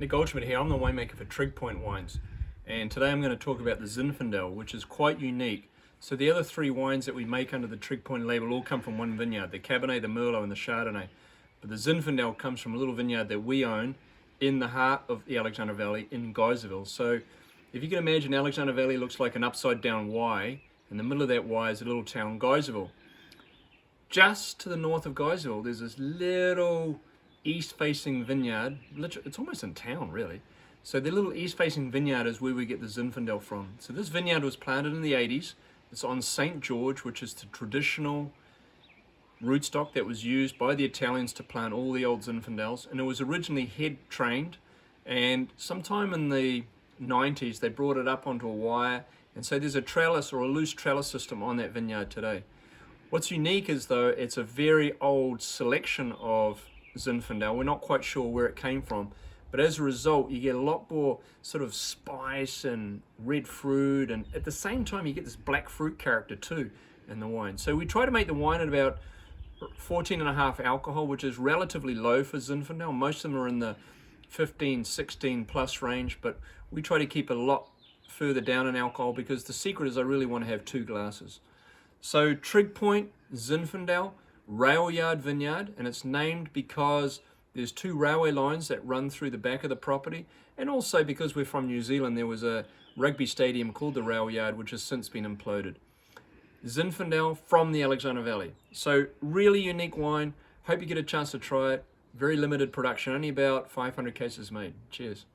Nick Goldschmidt here. I'm the winemaker for Trig Point Wines, and today I'm going to talk about the Zinfandel, which is quite unique. So the other three wines that we make under the Trig Point label all come from one vineyard, the Cabernet, the Merlot and the Chardonnay. But the Zinfandel comes from a little vineyard that we own in the heart of the Alexander Valley in Geyserville. So if you can imagine, Alexander Valley looks like an upside down Y. In the middle of that Y is a little town, Geyserville. Just to the north of Geyserville, there's this little east-facing vineyard. It's almost in town, really. So the little east-facing vineyard is where we get the Zinfandel from. So this vineyard was planted in the 80s. It's on St. George, which is the traditional rootstock that was used by the Italians to plant all the old Zinfandels. And it was originally head-trained. And sometime in the 90s, they brought it up onto a wire. And so there's a trellis or a loose trellis system on that vineyard today. What's unique is, though, it's a very old selection of Zinfandel. We're not quite sure where it came from, but as a result you get a lot more sort of spice and red fruit, and at the same time you get this black fruit character too in the wine. So we try to make the wine at about 14.5 alcohol, which is relatively low for Zinfandel. Most of them are in the 15, 16 plus range, but we try to keep it a lot further down in alcohol because the secret is I really want to have 2 glasses. So Trig Point Zinfandel Railyard vineyard, and it's named because there's 2 railway lines that run through the back of the property, and also because we're from New Zealand, there was a rugby stadium called the Railyard which has since been imploded. Zinfandel from the Alexander Valley. So really unique wine. Hope you get a chance to try it. Very limited production, only about 500 cases made. Cheers.